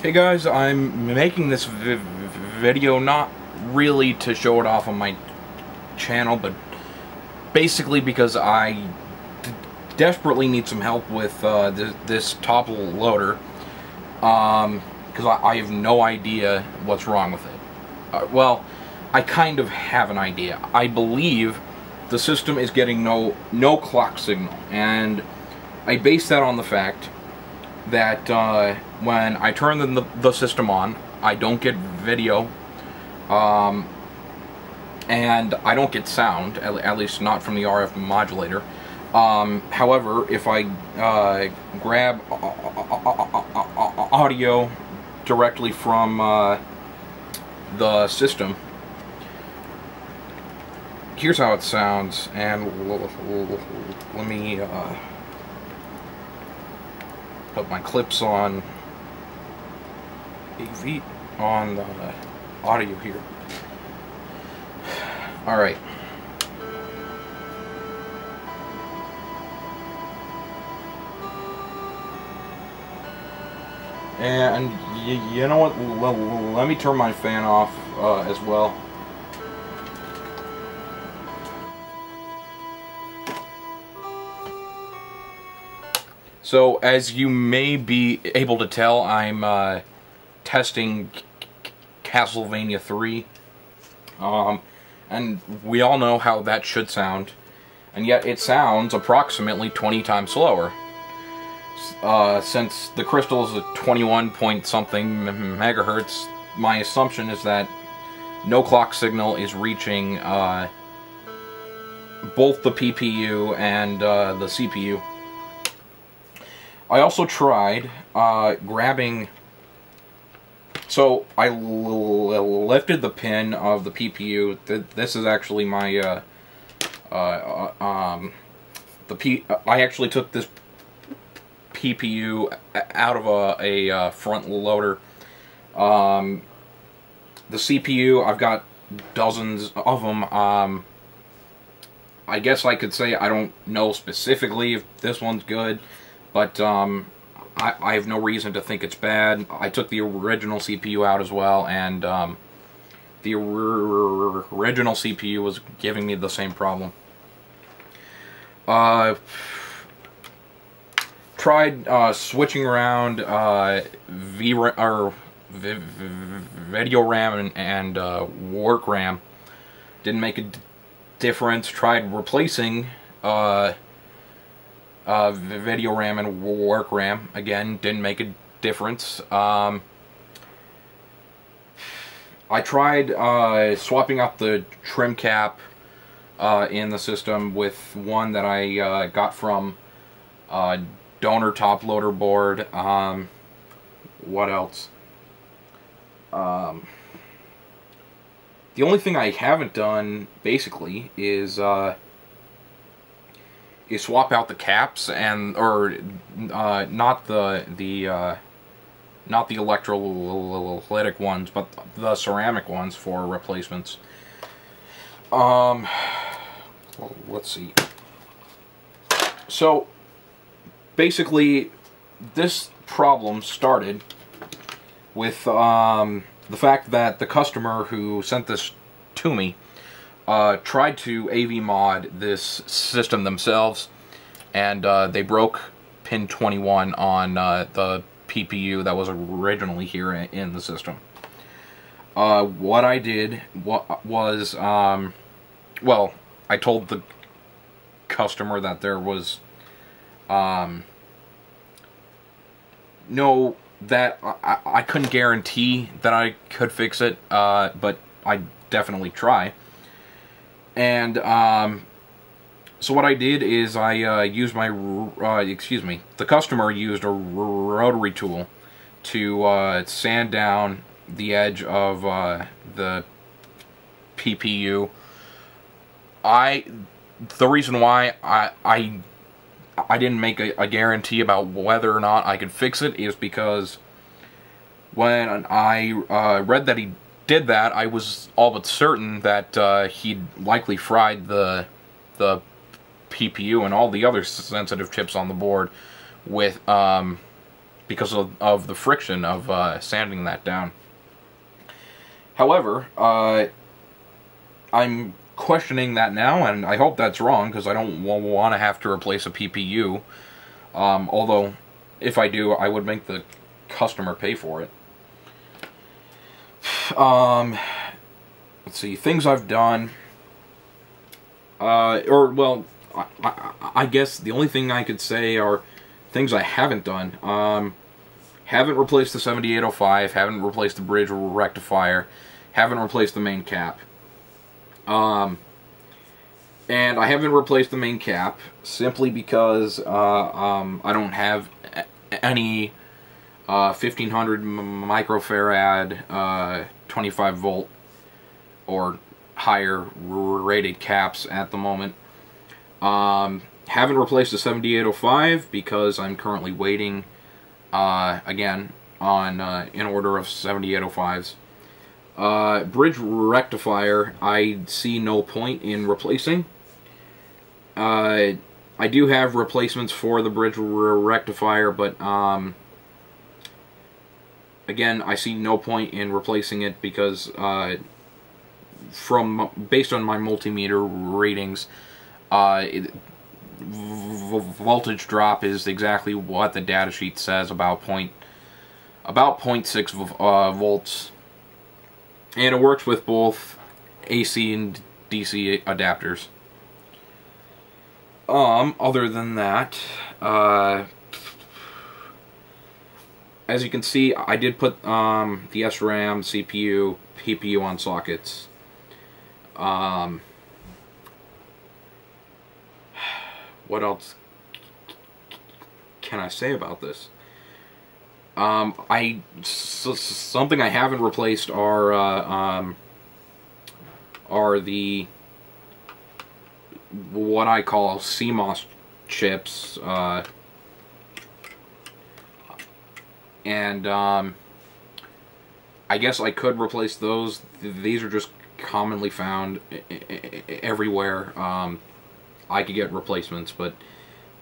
Hey guys, I'm making this video not really to show it off on my channel, but basically because I desperately need some help with this Toploader, because I have no idea what's wrong with it. Well, I kind of have an idea. I believe the system is getting no clock signal, and I base that on the fact that when I turn the system on, I don't get video, and I don't get sound, at least not from the RF modulator. However, if I grab audio directly from the system, here's how it sounds, and let me put my clips on AV on the audio here. Alright. And you know what? Let me turn my fan off as well. So, as you may be able to tell, I'm testing Castlevania 3, and we all know how that should sound, and yet it sounds approximately 20 times slower. Since the crystal is at 21 point something megahertz, my assumption is that no clock signal is reaching both the PPU and the CPU. I also tried grabbing, so I lifted the pin of the PPU. This is actually my, I actually took this PPU out of a front loader. The CPU, I've got dozens of them. I guess I could say I don't know specifically if this one's good, but I have no reason to think it's bad. I took the original CPU out as well, and the original CPU was giving me the same problem. Tried switching around video RAM and work RAM. Didn't make a difference. Tried replacing video RAM and work RAM. Again, didn't make a difference. I tried swapping out the trim cap in the system with one that I got from donor Toploader board. What else? The only thing I haven't done, basically, is swap out the caps and not the electrolytic ones, but the ceramic ones for replacements. Well, let's see. So basically, this problem started with the fact that the customer who sent this to me tried to AV mod this system themselves, and they broke pin 21 on the PPU that was originally here in the system. What I did was, well, I told the customer that there was that I couldn't guarantee that I could fix it, but I'd definitely try. And so what I did is I used my, the customer used a rotary tool to sand down the edge of the PPU. The reason why I didn't make a guarantee about whether or not I could fix it is because when I read that he did that, I was all but certain that he'd likely fried the PPU and all the other sensitive chips on the board with because of the friction of sanding that down. However, I'm questioning that now, and I hope that's wrong, because I don't want to have to replace a PPU. Although, if I do, I would make the customer pay for it. Let's see, things I've done. Well, I guess the only thing I could say are things I haven't done. Haven't replaced the 7805, haven't replaced the bridge rectifier, haven't replaced the main cap. And I haven't replaced the main cap simply because I don't have any 1500 microfarad 25 volt or higher rated caps at the moment. Haven't replaced the 7805 because I'm currently waiting again on an order of 7805s. Bridge rectifier, I see no point in replacing. I do have replacements for the bridge rectifier, but again, I see no point in replacing it because based on my multimeter readings, voltage drop is exactly what the datasheet says, about 0.6 volts, and it works with both AC and DC adapters. Other than that, as you can see, I did put the SRAM, CPU, PPU on sockets. What else can I say about this? Something I haven't replaced are the what I call CMOS chips, and I guess I could replace those. These are just commonly found everywhere. I could get replacements, but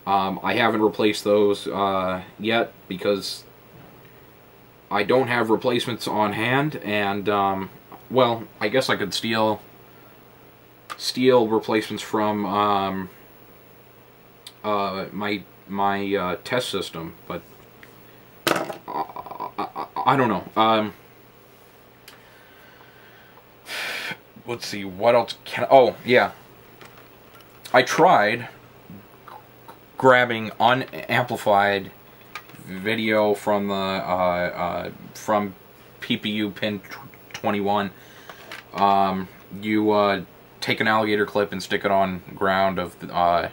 I haven't replaced those yet because I don't have replacements on hand, and well, I guess I could steal replacements from my test system, but I don't know. Let's see, what else can... Oh, yeah. I tried grabbing unamplified video from the from PPU pin 21. You take an alligator clip and stick it on ground of the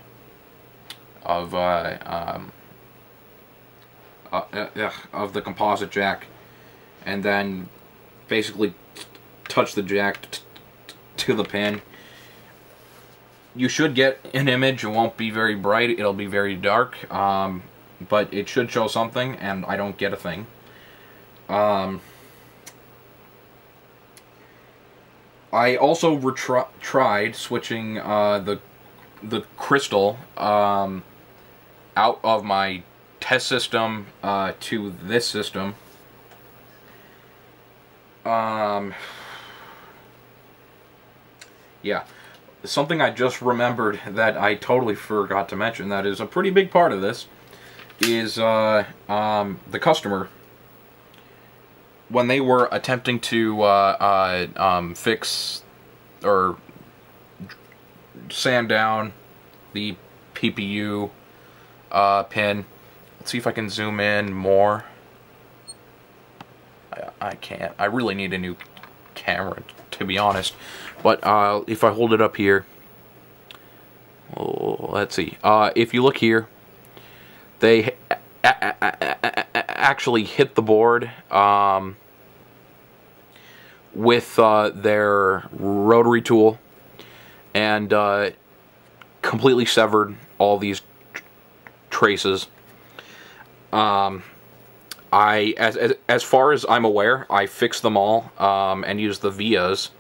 composite jack, and then basically touch the jack to the pin. You should get an image. It won't be very bright, it'll be very dark, but it should show something, and I don't get a thing. I also tried switching the crystal out of my test system to this system. Yeah. Something I just remembered that I totally forgot to mention, that is a pretty big part of this, is the customer, when they were attempting to fix or sand down the PPU pin. Let's see if I can zoom in more. I can't. I really need a new camera, to be honest. But if I hold it up here, oh, let's see. If you look here, they actually hit the board with their rotary tool and completely severed all these traces. As far as I'm aware, I fixed them all and used the vias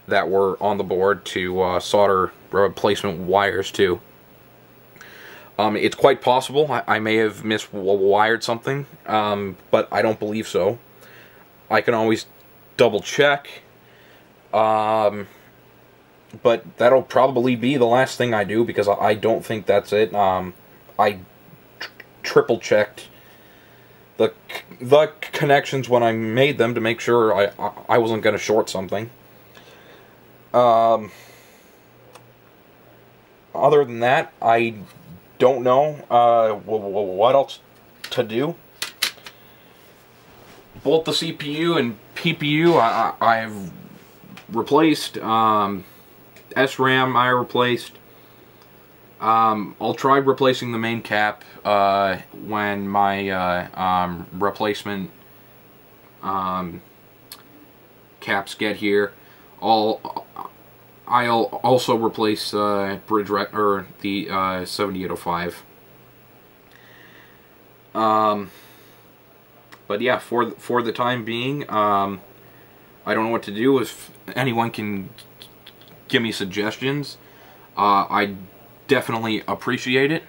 that were on the board to solder replacement wires to. It's quite possible I may have miswired something, but I don't believe so. I can always double check, but that'll probably be the last thing I do, because I don't think that's it. I triple checked the connections when I made them to make sure I wasn't going to short something. Other than that, I don't know what else to do. Both the CPU and PPU I've replaced. SRAM I replaced. I'll try replacing the main cap when my replacement caps get here. I'll also replace the 7805. But yeah, for the time being, I don't know what to do. If anyone can give me suggestions, I definitely appreciate it.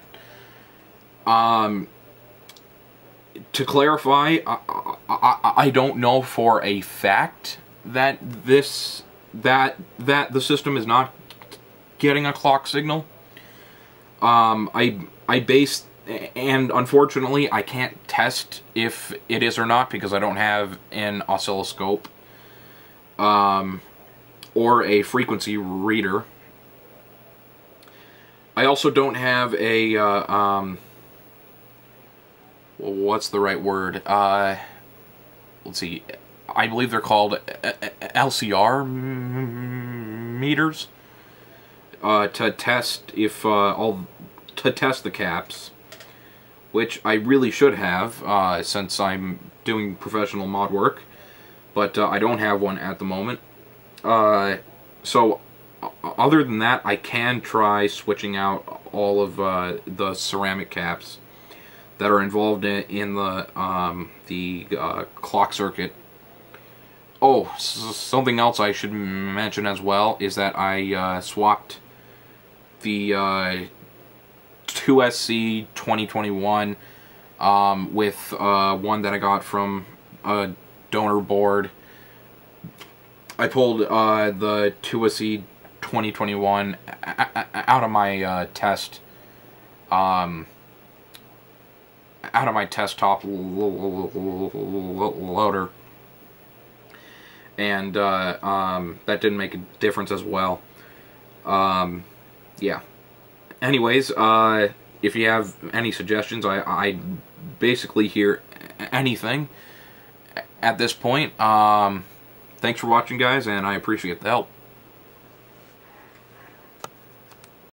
To clarify, I don't know for a fact that the system is not getting a clock signal. I based, and unfortunately I can't test if it is or not, because I don't have an oscilloscope or a frequency reader. I also don't have a what's the right word? Let's see. I believe they're called LCR meters to test if to test the caps, which I really should have since I'm doing professional mod work, but I don't have one at the moment. So other than that, I can try switching out all of the ceramic caps that are involved in the clock circuit. Oh, something else I should mention as well is that I swapped the 2SC 2021 with one that I got from a donor board. I pulled the 2SC 2021 out of my test Toploader, and that didn't make a difference as well. Yeah. Anyways, if you have any suggestions, I basically hear anything at this point. Thanks for watching, guys, and I appreciate the help.